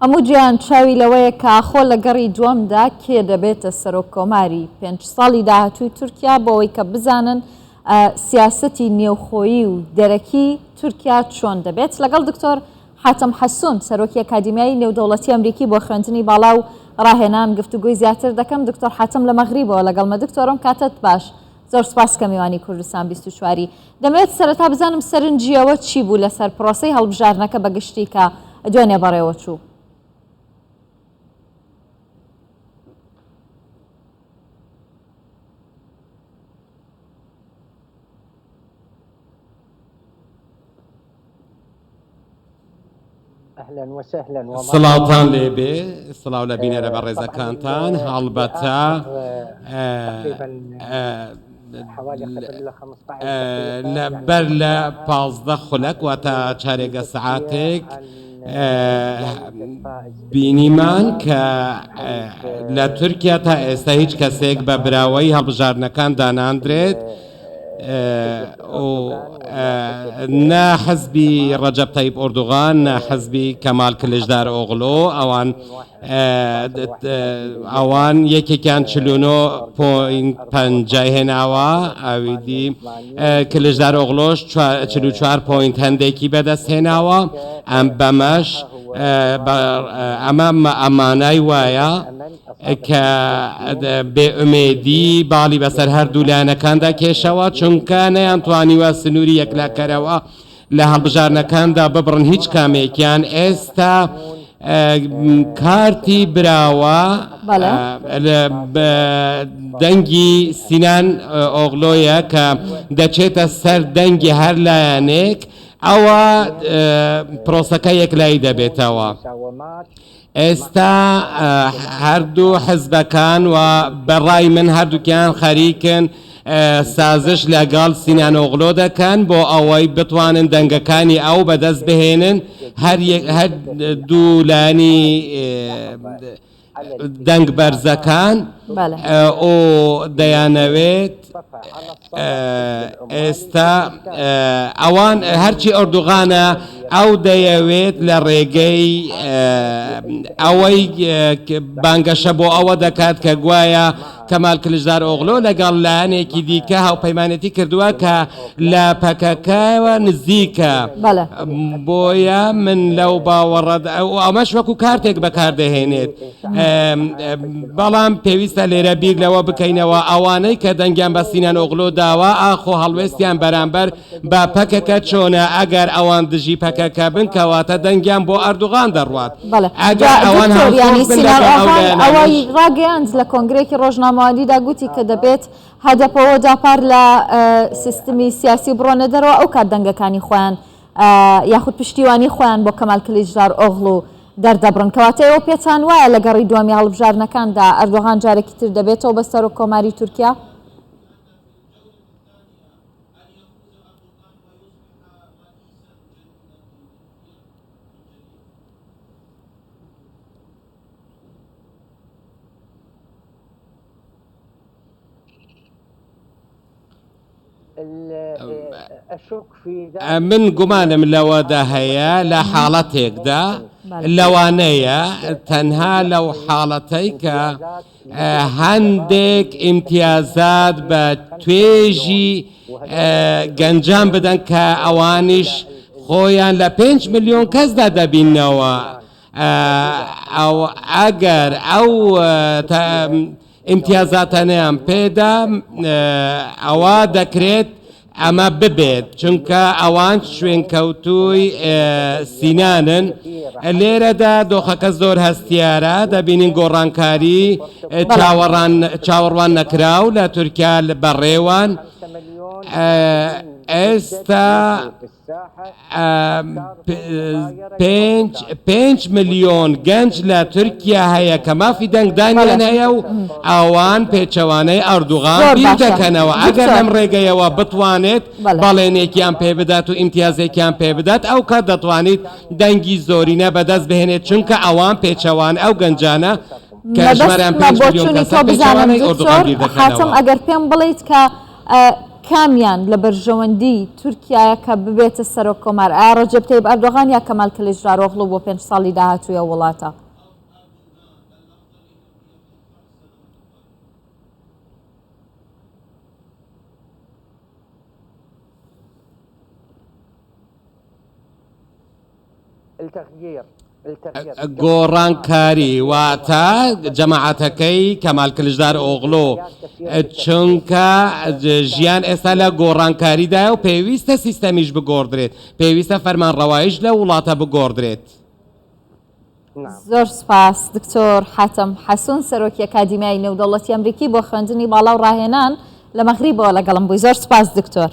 هەموو گیان چاوی لەوەیە کە خۆ لە گەڕی دووەمدا کێ دەبێتە سەرۆک کۆماری 5 ساڵی داهاتووی تورکیا بۆەوەی کە بزانن سیاسەتی نێوخۆیی و دەرەکی تورکیا چۆن دەبێت. لەگەڵ دکتۆر حاتم حەسوون سەرۆکی ئەکادیمیای نێودەوڵەتی ئەمریکی بۆ خوێندنی باڵا و ڕاهێنان گفتوگوی زیاتر دەکەم. دکتۆر حاتم لە مەغریبەوە لەگەڵمە. دکتۆرم کاتت باش. زۆر سپاس کە میوانی کوردستان 24 دەمەوێت سەرەتا بزانم سەرنجیەوە چی بوو لەسەر پرۆسەی هەڵبژارنەکە بەگشتی کە دوێنێ بەڕێوە چوو؟ سڵاوتان لێبێ، سڵاو لە بینەرە بە ڕێزەکانتان. هەڵبەتە بەر لە 15 خولەک واتە چارێگە سەعاتێک بینیمان کە لە تورکیا تا ئێستا هیچ کەسێک بە براوەی هەڵبژارنەکان داناندرێت نا حزبی ڕەجەب تەیب ئۆردوغان، نا حزبی کەمال کلژدار ئۆغڵۆ، ئەوان یەکێکیان 49.5 هێناوە، ئاویدی کلژدار ئۆغڵۆش 44 پۆینت هەندێکی بەدەست هێناوە. ئەم بەمەش ئەمانای وایە کە بێئومێدی باڵی بەسەر هەردوو لایەنەکاندا کێشەوە، چونکە نەیانتوانیوە سنووری یەکلاکەرەوە لە هەڵبژارنەکاندا ببڕن هیچ کامێکیان. ئێستا کارتی براوە دەنگی سینان ئۆغڵۆیە کە دەچێتە سەر دەنگی هەر لایەنێک، ئەوە پرۆسەکە یەکلایی دەبێتەوە. ئێستا هەردوو حزبەکان و بەڕای من هەردووکیان خەریکن سازش لەگەڵ سینان ئۆغڵۆ دەکەن بۆ ئەوەی بتوانن دەنگەکانی ئەو بەدەست بهێنن. هەر دوو لایەنی دەنگ بەرزەکان ئەو دەیانەوێت ئێستا ئەوان هەرچی ئۆردوغانە ئەو دەیەوێت لە ڕێگەی ئەوەی بانگەشە بۆ ئەوە دەکات کە گوایە کەمال کلژدار ئۆغڵۆ لەگەڵ لایەنێکی دیکە هاوپەیمانەتی کردووە کە لە پەکەکەوە نزیکە. بۆیە من لەو باوەڕەدا ئەمەش وەکو کارتێک بەکاردەهێنێت، بەڵام پێویستە لێرە بیر لەوە بکەینەوە ئەوانەی کە دەنگیان بە سینان ئۆغڵۆ داوە ئاخۆ هەڵوێستیان بەرامبەر بە پەکەکە چۆنە. ئەگەر ئەوان دژی پەکەکە بن کەواتە دەنگیان بۆ ئەردوغان دەڕوات. ئەگەر ئەوان ئەوەی ڕاگەیاند لە کۆنگرێکی ڕۆژنامەوانیدا گوتی کە دەبێت هەدەپەوە داپار لە سیستمی سیاسی بڕۆنە دەرەوە ئەو کات دەنگەکانی خۆیان یاخود پشتیوانی خۆیان بۆ کەمال کلژدار ئۆغڵۆ دەردەبڕن. کەواتە ئەوە پێتان وایە لە گەڕی دووەمی هەڵبژارنەکاندا ئەردوغان جارێکی تر دەبێتەوە بە سەرۆک کۆماری تورکیا؟ من گومانم لەوەدا هەیە لە حاڵەتێکدا لەوانەیە تەنها لەو حاڵەتەی کە هەندێک ئیمتیازات بە توێژی گەنجان بدەن کە ئەوانیش خۆیان لە 5 ملیۆن کەسدا دەبینەوە. ئەگەر ئەو ئیمتیازاتانیان پێدا ئەوە دەکرێت ئەمە ببێت، چونکە ئەوان شوێنکەوتووی سینانن. لێرەدا دۆخەکە زۆر هەستیارە، دەبینین گۆڕانکاری چاوەڕوان نەکراو لە تورکیا بەڕێوان. ئێستا 5 ملیۆن گەنج لە تورکیا هەیە کە مافی دەنگدانیان هەیە و ئەوان پێچەوانەی ئەردوغان بیر دەکەنەوە. ئەگەر ئەم ڕێگەیەوە بتوانێت بەڵێنێکیان پێ بدات و ئیمتیازێکیان پێ بدات ئەو کات دەتوانیت دەنگی زۆرینە بەدەست بهێنێت، چونکە ئەوان پێچەوان ئەو گەنجانە کە ژمارەیان 5 ملیۆن کەسە پێچەوانەی ئەردوغان بیر دەکەنەوە. ئەگەر پێم بڵیت کە کامیان لە بەرژەوەندی تورکایە کە ببێتە سەرۆک کۆمار ئایا ڕەجەب تەیب ئەردۆغان یا کەمال کلیچداروغلو بۆ 5 ساڵی داهاتوویە وڵاتە؟ گۆڕانکاری واتە جەماعەتەکەی کەمال کلیچدار ئۆغڵۆ چونکە ژیان ئێستا لە گۆڕانکاریدایە و پێویستە سیستەمیش بگۆڕدرێت، پێویستە فەرمانڕەواییش لە وڵاتە بگۆڕدرێت. زۆر سپاس دکتۆر حاتم حەسوون سەرۆکی ئەکادیمیای نێودەوڵەتی ئەمریکی بۆ خوێندنی باڵا و ڕاهێنان لە مەغریبەوە لەگەڵم بووی. زۆر سپاس دکتۆر.